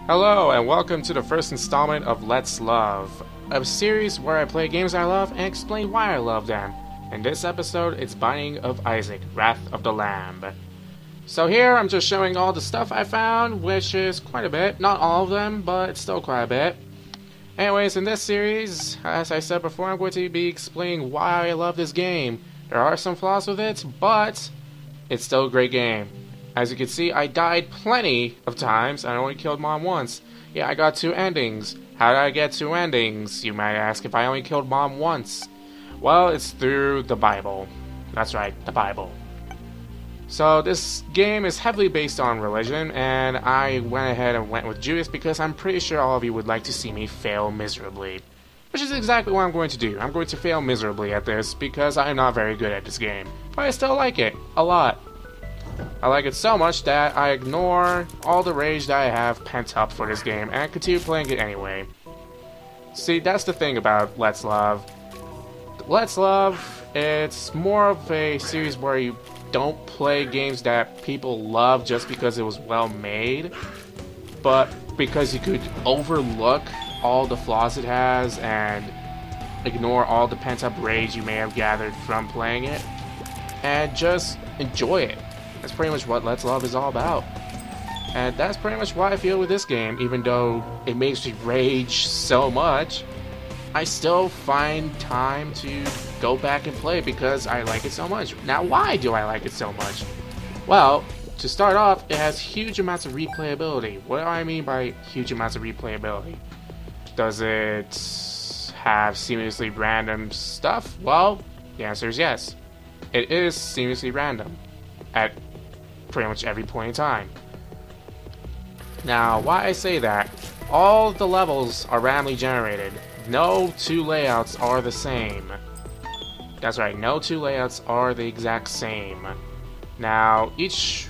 Hello and welcome to the first installment of Let's Love, a series where I play games I love and explain why I love them. In this episode, it's Binding of Isaac, Wrath of the Lamb. So here, I'm just showing all the stuff I found, which is quite a bit. Not all of them, but it's still quite a bit. Anyways, in this series, as I said before, I'm going to be explaining why I love this game. There are some flaws with it, but it's still a great game. As you can see, I died plenty of times, and I only killed Mom once. Yeah, I got 2 endings. How did I get 2 endings, you might ask, if I only killed Mom once? Well, it's through the Bible. That's right, the Bible. So this game is heavily based on religion, and I went ahead and went with Judas because I'm pretty sure all of you would like to see me fail miserably. Which is exactly what I'm going to do. I'm going to fail miserably at this because I am not very good at this game. But I still like it, a lot. I like it so much that I ignore all the rage that I have pent up for this game and continue playing it anyway. See, that's the thing about Let's Love. Let's Love, it's more of a series where you don't play games that people love just because it was well made, but because you could overlook all the flaws it has and ignore all the pent up rage you may have gathered from playing it and just enjoy it. That's pretty much what Let's Love is all about. And that's pretty much why I feel with this game. Even though it makes me rage so much, I still find time to go back and play because I like it so much. Now, why do I like it so much? Well, to start off, it has huge amounts of replayability. What do I mean by huge amounts of replayability? Does it have seamlessly random stuff? Well, the answer is yes. It is seamlessly random at pretty much every point in time. Now, why I say that, all the levels are randomly generated. No 2 layouts are the same. That's right, no 2 layouts are the exact same. Now, each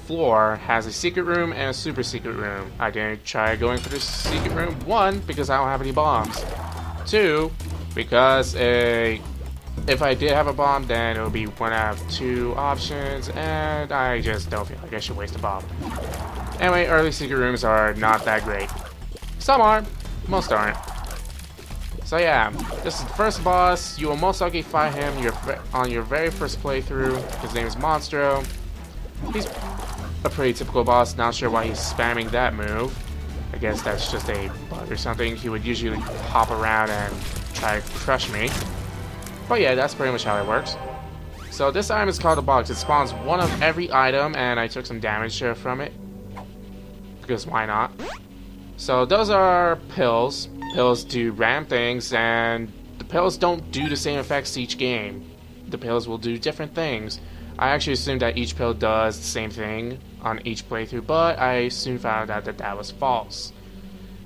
floor has a secret room and a super secret room. I didn't try going for the secret room. 1, because I don't have any bombs. 2, because if I did have a bomb, then it would be 1 out of 2 options, and I just don't feel like I should waste a bomb. Anyway, early secret rooms are not that great. Some are, most aren't. So yeah, this is the first boss. You will most likely fight him on your very first playthrough. His name is Monstro. He's a pretty typical boss, not sure why he's spamming that move. I guess that's just a bug or something. He would usually hop around and try to crush me. But yeah, that's pretty much how it works. So this item is called a box. It spawns 1 of every item, and I took some damage from it. Because why not? So those are pills. Pills do random things, and the pills don't do the same effects each game. The pills will do different things. I actually assumed that each pill does the same thing on each playthrough, but I soon found out that that was false.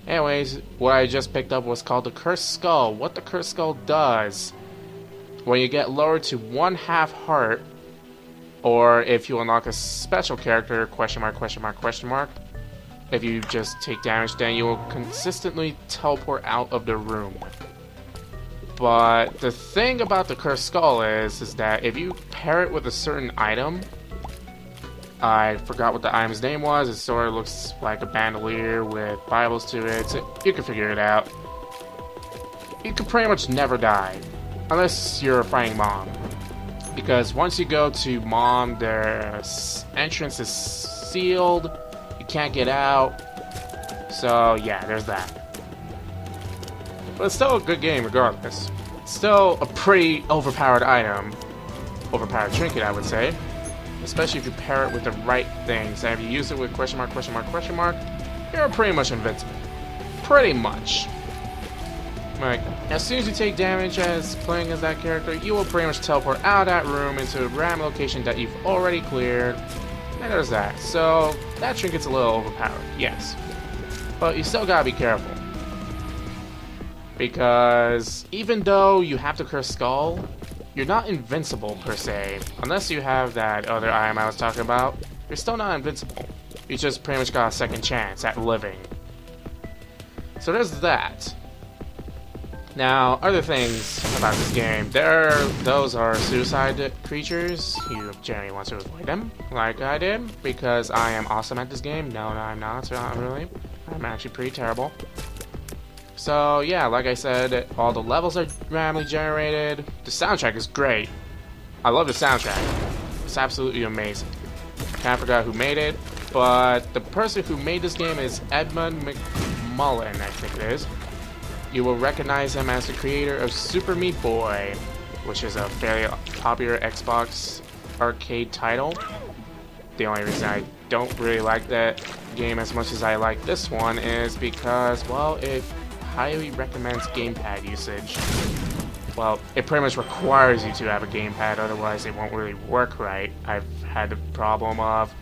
Anyways, what I just picked up was called the Cursed Skull. What the Cursed Skull does, when you get lowered to 1/2 heart, or if you unlock a special character, question mark, question mark, question mark, if you just take damage, then you will consistently teleport out of the room. But the thing about the Cursed Skull is that if you pair it with a certain item, I forgot what the item's name was, it sort of looks like a bandolier with Bibles to it, so you can figure it out. You can pretty much never die. Unless you're fighting Mom. Because once you go to Mom, their entrance is sealed. You can't get out. So yeah, there's that. But it's still a good game regardless. It's still a pretty overpowered item. Overpowered trinket, I would say. Especially if you pair it with the right things. And if you use it with question mark, question mark, question mark, you're pretty much invincible. Pretty much. Like, as soon as you take damage as playing as that character, you will pretty much teleport out of that room into a random location that you've already cleared. And there's that. So, that trinket's a little overpowered, yes. But you still gotta be careful. Because even though you have the Cursed Skull, you're not invincible per se. Unless you have that other item I was talking about, you're still not invincible. You just pretty much got a second chance at living. So there's that. Now, other things about this game, those are suicide creatures. You generally want to avoid them, like I did, because I am awesome at this game. No, I'm not really. I'm actually pretty terrible. So yeah, like I said, all the levels are randomly generated. The soundtrack is great. I love the soundtrack. It's absolutely amazing. I kind of forgot who made it, but the person who made this game is Edmund McMullen, I think it is. You will recognize him as the creator of Super Meat Boy, which is a fairly popular Xbox arcade title. The only reason I don't really like that game as much as I like this one is because, well, it highly recommends gamepad usage. Well, it pretty much requires you to have a gamepad, otherwise it won't really work right. I've had the problem of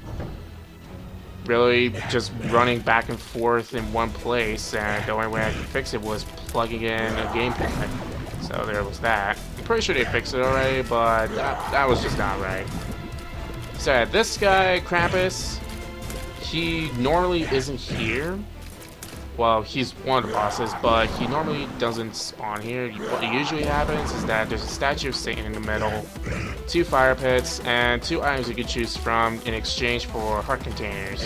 really just running back and forth in one place, and the only way I could fix it was plugging in a gamepad. So there was that. I'm pretty sure they fixed it already, but that was just not right. So yeah, this guy, Krampus, he normally isn't here. Well, he's one of the bosses, but he normally doesn't spawn here. What usually happens is that there's a statue of Satan in the middle, 2 fire pits, and 2 items you can choose from in exchange for heart containers.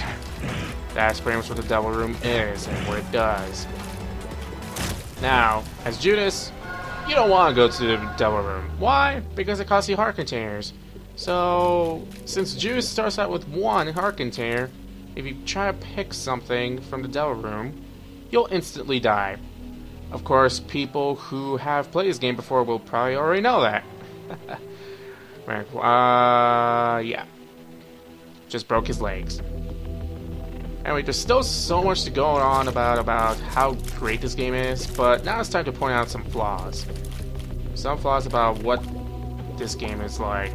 That's pretty much what the Devil Room is and what it does. Now, as Judas, you don't want to go to the Devil Room. Why? Because it costs you heart containers. So, since Judas starts out with 1 heart container, if you try to pick something from the Devil Room, you'll instantly die. Of course, people who have played this game before will probably already know that. Right, yeah. Just broke his legs. Anyway, there's still so much to go on about how great this game is, but now it's time to point out some flaws. Some flaws about what this game is like.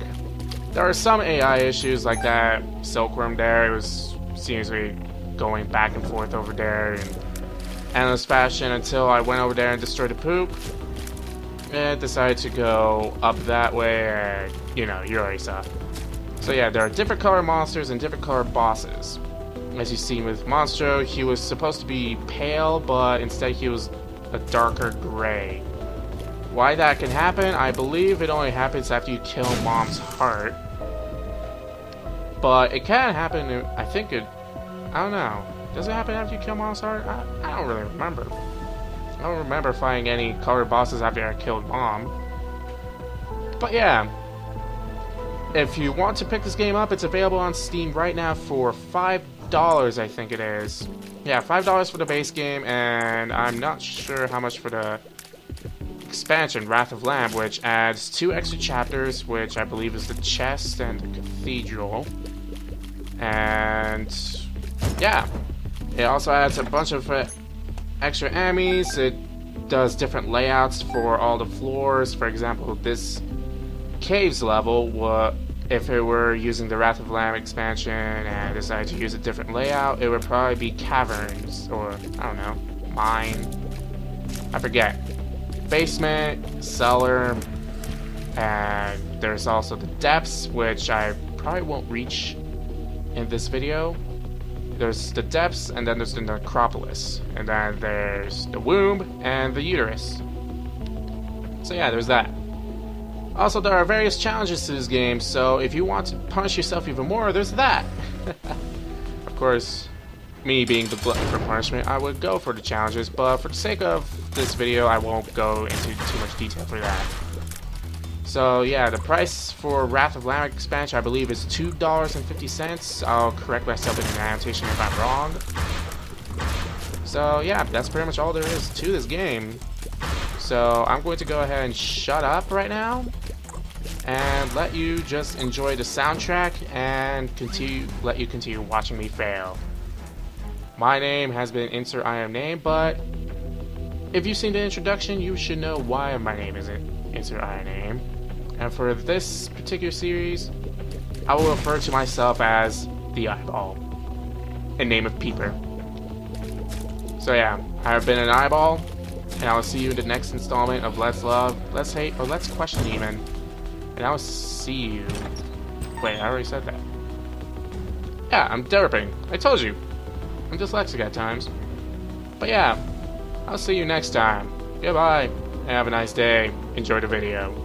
There are some AI issues like that silkworm there. It was seriously going back and forth over there in endless fashion until I went over there and destroyed the poop. And decided to go up that way, and you know, you already saw. So yeah, there are different color monsters and different color bosses. As you see with Monstro, he was supposed to be pale, but instead he was a darker gray. Why that can happen, I believe it only happens after you kill Mom's heart. But it can happen, I think it, I don't know. Does it happen after you kill Mom's heart? I don't really remember. I don't remember fighting any colored bosses after I killed Mom. But yeah. If you want to pick this game up, it's available on Steam right now for $5, I think it is. Yeah, $5 for the base game, and I'm not sure how much for the expansion, Wrath of Lamb, which adds 2 extra chapters, which I believe is the chest and the cathedral. And yeah, it also adds a bunch of extra enemies. It does different layouts for all the floors. For example, this caves level, if it were using the Wrath of Lamb expansion and decided to use a different layout, it would probably be caverns, or I don't know, mine, I forget. Basement, cellar, and there's also the depths, which I probably won't reach in this video. There's the depths, and then there's the necropolis, and then there's the womb and the uterus. So yeah, there's that. Also, there are various challenges to this game, so if you want to punish yourself even more, there's that. Of course, me being the glutton for punishment, I would go for the challenges, but for the sake of this video, I won't go into too much detail for that. So yeah, the price for Wrath of Lamb expansion, I believe, is $2.50. I'll correct myself in the annotation if I'm wrong. So yeah, that's pretty much all there is to this game. So I'm going to go ahead and shut up right now and let you just enjoy the soundtrack and let you continue watching me fail. My name has been Insert I Am Name, but if you've seen the introduction, you should know why my name isn't Insert I Am Name. And for this particular series, I will refer to myself as the Eyeball, in name of Peeper. So yeah, I have been an Eyeball, and I will see you in the next installment of Let's Love, Let's Hate, or Let's Question even. And I will see you... Wait, I already said that. Yeah, I'm derping. I told you. I'm dyslexic at times. But yeah, I'll see you next time. Goodbye, and have a nice day. Enjoy the video.